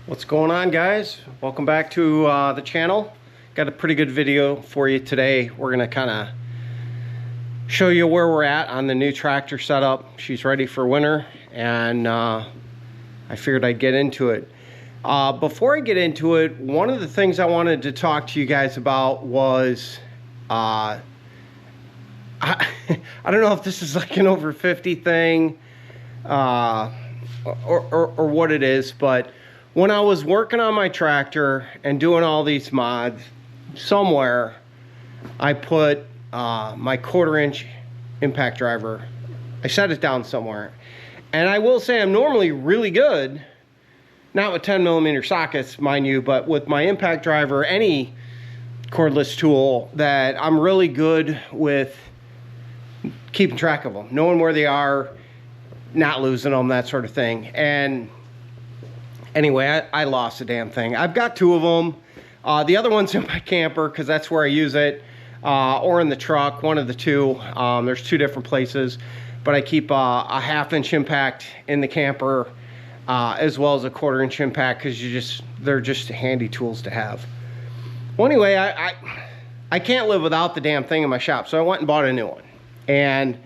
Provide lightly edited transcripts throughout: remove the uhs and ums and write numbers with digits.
What's going on, guys? Welcome back to the channel. Got a pretty good video for you today. We're gonna kind of show you where we're at on the new tractor setup. She's ready for winter, and I figured I'd get into it. Before I get into it, one of the things I wanted to talk to you guys about was I don't know if this is like an over 50 thing or what it is, but when I was working on my tractor and doing all these mods, somewhere I put my 1/4-inch impact driver. I set it down somewhere. And I will say I'm normally really good, not with 10mm sockets, mind you, but with my impact driver, any cordless tool, that I'm really good with keeping track of them, knowing where they are, not losing them, that sort of thing. And anyway, I lost the damn thing. I've got 2 of them. The other one's in my camper because that's where I use it, or in the truck, one of the two. There's 2 different places, but I keep a 1/2-inch impact in the camper, as well as a 1/4-inch impact, because they're just handy tools to have. Well, anyway, I can't live without the damn thing in my shop, so I went and bought a new one. And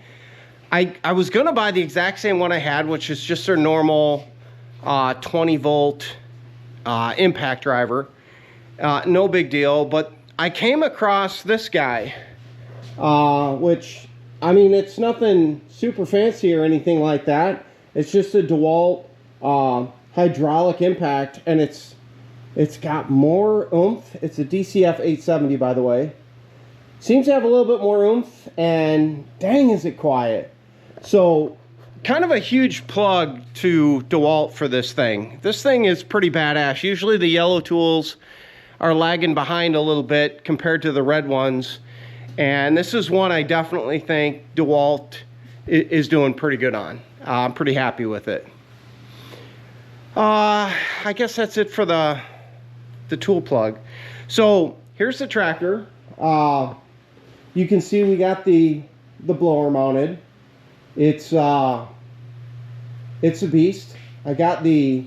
I was gonna buy the exact same one I had, which is just their normal 20-volt impact driver. No big deal, but I came across this guy, which, I mean, it's nothing super fancy or anything like that. It's just a DeWalt hydraulic impact, and it's got more oomph. It's a DCF 870, by the way. Seems to have a little bit more oomph, and dang, is it quiet. So kind of a huge plug to DeWalt for this thing. This thing is pretty badass. Usually the yellow tools are lagging behind a little bit compared to the red ones, and this is one I definitely think DeWalt is doing pretty good on. I'm pretty happy with it. I guess that's it for the tool plug. So here's the tractor. You can see we got the blower mounted. It's a beast. I got the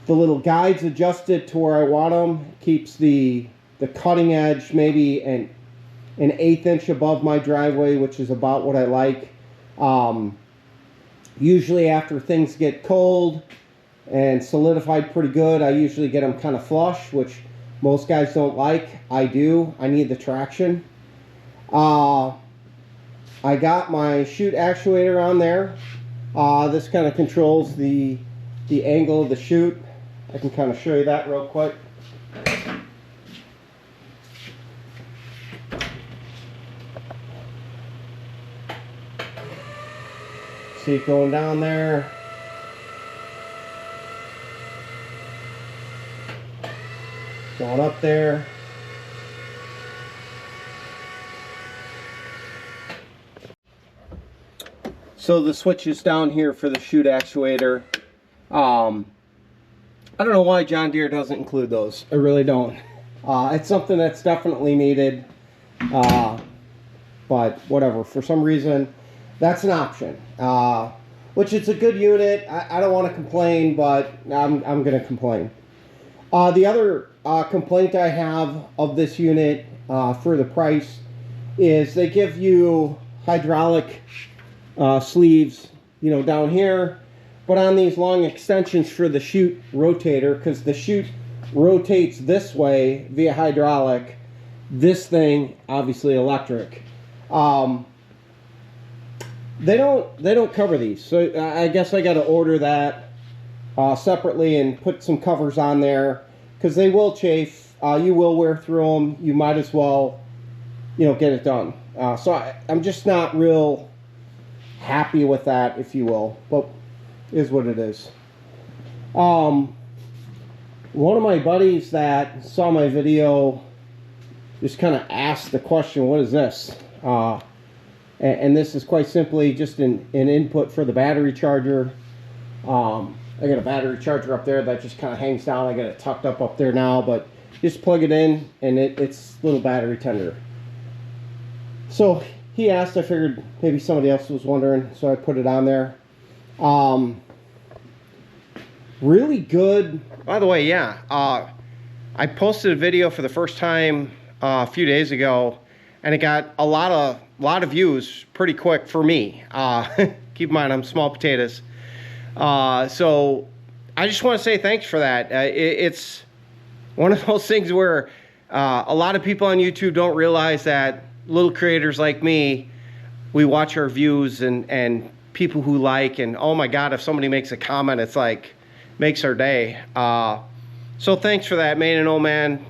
little guides adjusted to where I want them. Keeps the cutting edge maybe an 1/8 inch above my driveway, which is about what I like. Usually after things get cold and solidified pretty good, I usually get them kind of flush, which most guys don't like. I do. I need the traction. I got my chute actuator on there. This kind of controls the angle of the chute. I can kind of show you that real quick. See it going down there. Going up there. So the switch is down here for the chute actuator. I don't know why John Deere doesn't include those. I really don't. It's something that's definitely needed. But whatever, for some reason, that's an option. Which it's a good unit. I don't want to complain, but I'm going to complain. The other complaint I have of this unit for the price is they give you hydraulic sleeves, you know, down here, but on these long extensions for the chute rotator, because the chute rotates this way via hydraulic, this thing obviously electric. They don't cover these, so I guess I got to order that separately and put some covers on there, because they will chafe. You will wear through them. You might as well, you know, get it done. So I'm just not real happy with that, if you will, but is what it is. One of my buddies that saw my video just kind of asked the question, what is this? And this is quite simply just an input for the battery charger. I got a battery charger up there that just kind of hangs down. I got it tucked up there now, but just plug it in and it's little battery tender. So he asked, I figured maybe somebody else was wondering, so I put it on there. Really good. By the way, yeah, I posted a video for the first time a few days ago, and it got a lot of views pretty quick for me. Keep in mind, I'm small potatoes. So I just want to say thanks for that. It's one of those things where a lot of people on YouTube don't realize that little creators like me, we watch our views and people who like, and oh my God, if somebody makes a comment, it's like, makes our day. So thanks for that, made an old man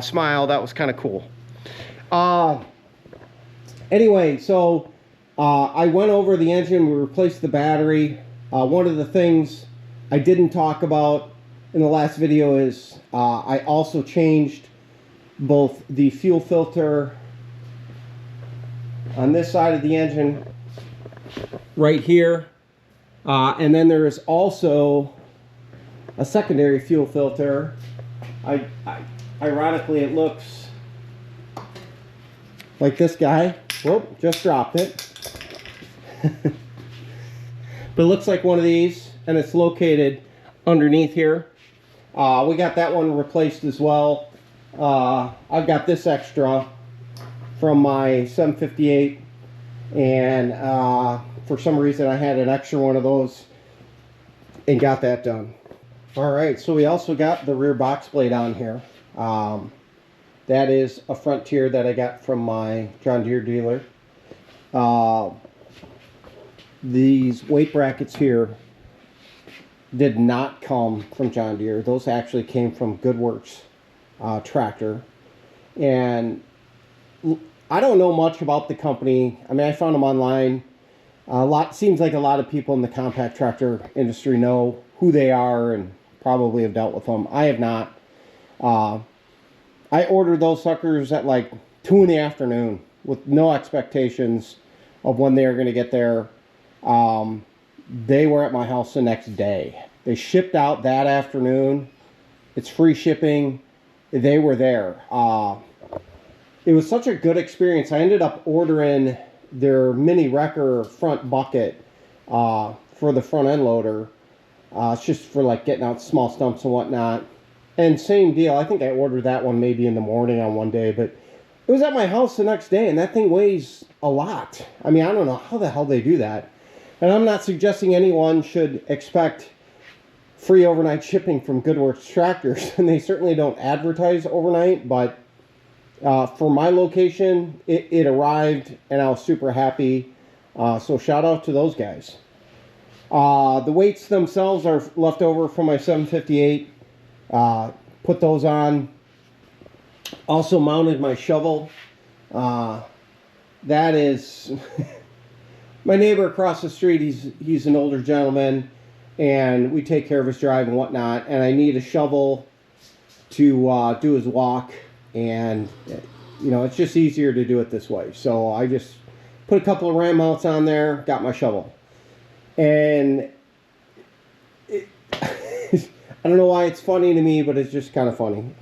smile. That was kind of cool. Anyway, so I went over the engine, we replaced the battery. One of the things I didn't talk about in the last video is I also changed both the fuel filter on this side of the engine right here, and then there is also a secondary fuel filter. Ironically, it looks like this guy. Whoop, just dropped it. But it looks like one of these, and it's located underneath here. We got that one replaced as well. I've got this extra from my 758, and for some reason I had an extra one of those and got that done. Alright, so we also got the rear box blade on here. That is a Frontier that I got from my John Deere dealer. These weight brackets here did not come from John Deere. Those actually came from Goodworks tractor. And I don't know much about the company. I mean, I found them online. Seems like a lot of people in the compact tractor industry know who they are and probably have dealt with them. I have not. I ordered those suckers at like 2 in the afternoon with no expectations of when they were going to get there. They were at my house the next day. They shipped out that afternoon. It's free shipping. They were there. It was such a good experience. I ended up ordering their mini wrecker front bucket for the front end loader. It's just for like getting out small stumps and whatnot. And same deal. I think I ordered that one maybe in the morning on one day, but it was at my house the next day, and that thing weighs a lot. I mean, I don't know how the hell they do that. And I'm not suggesting anyone should expect free overnight shipping from Goodworks tractors, and they certainly don't advertise overnight, but for my location, it arrived, and I was super happy. So shout out to those guys. The weights themselves are left over from my 758. Put those on. Also mounted my shovel. That is my neighbor across the street. He's an older gentleman, and we take care of his drive and whatnot. And I need a shovel to do his walk, and you know, it's just easier to do it this way. So I just put a couple of ram mounts on there, got my shovel, and I don't know why it's funny to me, but it's just kind of funny.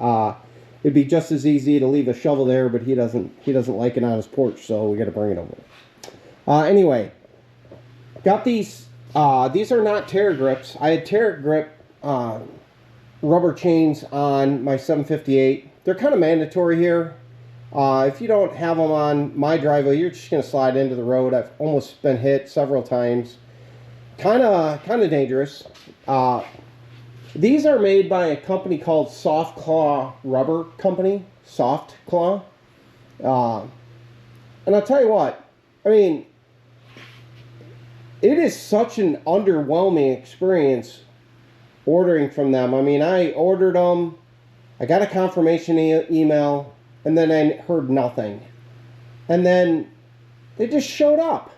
It'd be just as easy to leave a shovel there, but he doesn't like it on his porch, so we got to bring it over. Anyway, got these. These are not tear grips. I had tear grip rubber chains on my 758. They're kind of mandatory here. If you don't have them on my driveway, you're just going to slide into the road. I've almost been hit several times. Kind of dangerous. These are made by a company called SoftClaw Rubber Company. SoftClaw. And I'll tell you what, I mean, it is such an underwhelming experience ordering from them. I mean, I ordered them, I got a confirmation email, and then I heard nothing. And then they just showed up.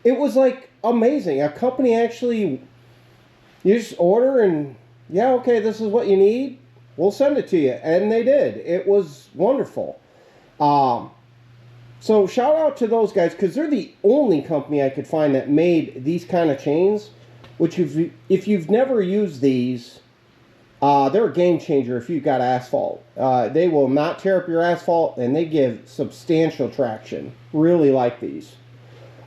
It was like amazing. A company actually, you just order and, yeah, okay, this is what you need, we'll send it to you. And they did. It was wonderful. So shout out to those guys, because they're the only company I could find that made these kind of chains, which if you've never used these, they're a game changer if you've got asphalt. They will not tear up your asphalt, and they give substantial traction. Really like these.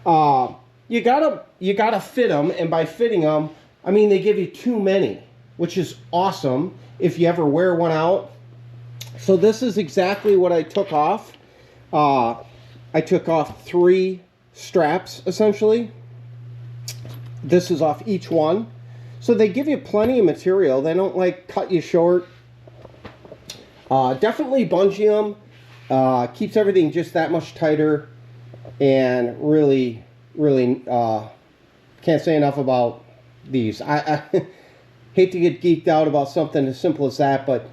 You gotta fit them, and by fitting them, I mean they give you too many. which is awesome if you ever wear one out. So this is exactly what I took off. I took off 3 straps, essentially. This is off each one. So they give you plenty of material. They don't like cut you short. Definitely bungee them. Keeps everything just that much tighter. And really, really can't say enough about these. I hate to get geeked out about something as simple as that, but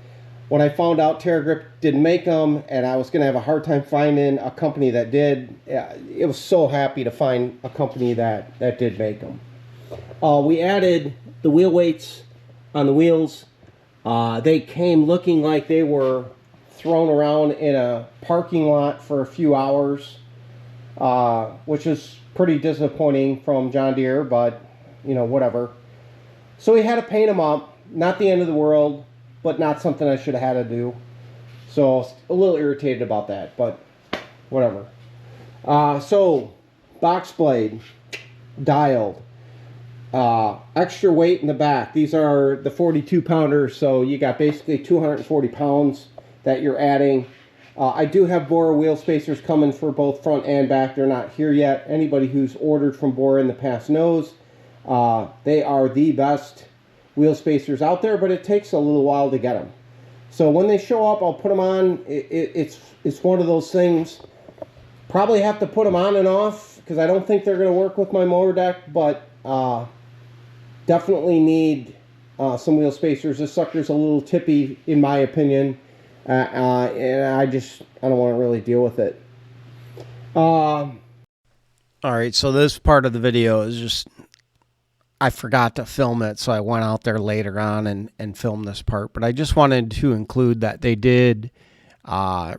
when I found out TerraGrip didn't make them and I was going to have a hard time finding a company that did, it was so happy to find a company that did make them. We added the wheel weights on the wheels. They came looking like they were thrown around in a parking lot for a few hours, which is pretty disappointing from John Deere, but you know, whatever. So we had to paint them up. Not the end of the world, but not something I should have had to do. So a little irritated about that, but whatever. So box blade, dialed, extra weight in the back. These are the 42 pounders, so you got basically 240 pounds that you're adding. I do have Bora wheel spacers coming for both front and back. They're not here yet. Anybody who's ordered from Bora in the past knows they are the best wheel spacers out there, but it takes a little while to get them. So when they show up, I'll put them on. It's one of those things. Probably have to put them on and off because I don't think they're going to work with my motor deck, but definitely need some wheel spacers. This sucker's a little tippy in my opinion, and I don't want to really deal with it. All right, so this part of the video is just, I forgot to film it, so I went out there later on and filmed this part. But I just wanted to include that they did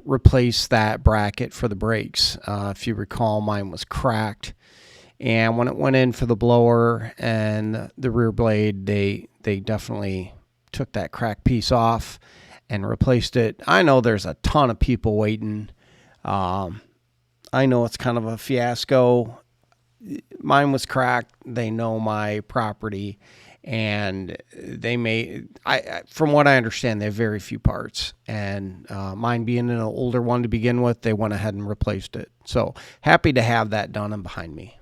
replace that bracket for the brakes. If you recall, mine was cracked. And when it went in for the blower and the rear blade, they definitely took that cracked piece off and replaced it. I know there's a ton of people waiting. I know it's kind of a fiasco. Mine was cracked. They know my property, and they from what I understand, they have very few parts. And mine being an older one to begin with, they went ahead and replaced it. So happy to have that done and behind me.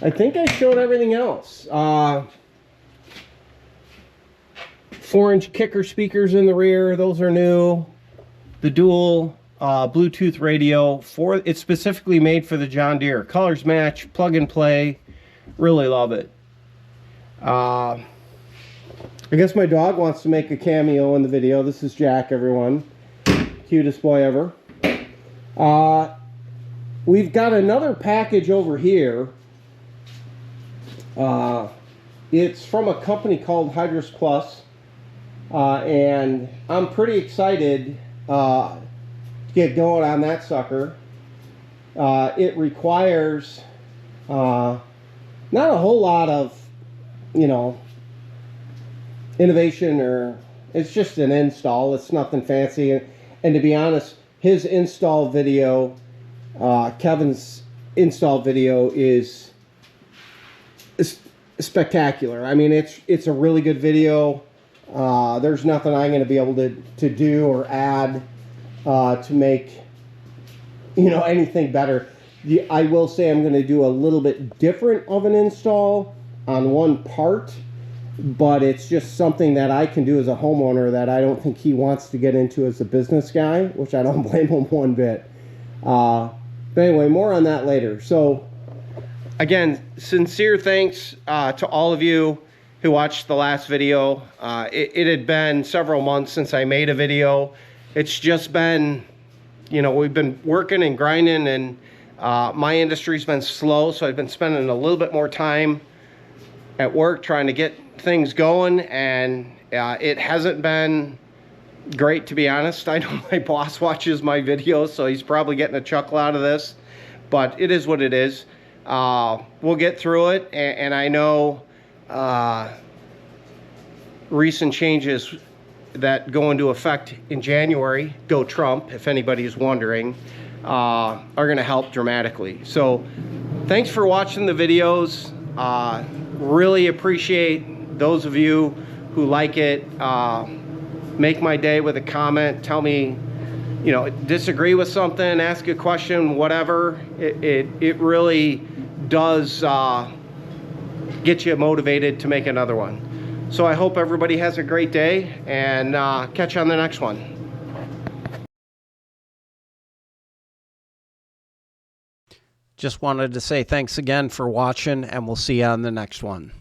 I think I showed everything else. 4-inch kicker speakers in the rear. Those are new. The dual Bluetooth radio, it's specifically made for the John Deere. Colors match, plug and play. Really love it. I guess my dog wants to make a cameo in the video. This is Jack, everyone. Cutest boy ever. We've got another package over here. It's from a company called Hydrus Plus, and I'm pretty excited get going on that sucker. It requires not a whole lot of, you know, innovation, or it's just an install. It's nothing fancy, and to be honest, his install video, Kevin's install video is spectacular. I mean, it's a really good video. There's nothing I'm going to be able to do or add to make, you know, anything better. I will say I'm going to do a little bit different of an install on one part, but it's just something that I can do as a homeowner that I don't think he wants to get into as a business guy, which I don't blame him one bit. But anyway, more on that later. So again, sincere thanks to all of you who watched the last video. It had been several months since I made a video. It's just been, you know, we've been working and grinding, and my industry's been slow, so I've been spending a little bit more time at work trying to get things going, and it hasn't been great, to be honest. I know my boss watches my videos, so he's probably getting a chuckle out of this, but it is what it is. We'll get through it, and I know recent changes that go into effect in January, go Trump, if anybody is wondering, are going to help dramatically. So thanks for watching the videos. Really appreciate those of you who like it, make my day with a comment. Tell me, you know, disagree with something, ask a question, whatever. It really does get you motivated to make another one. So I hope everybody has a great day, and catch you on the next one. Just wanted to say thanks again for watching, and we'll see you on the next one.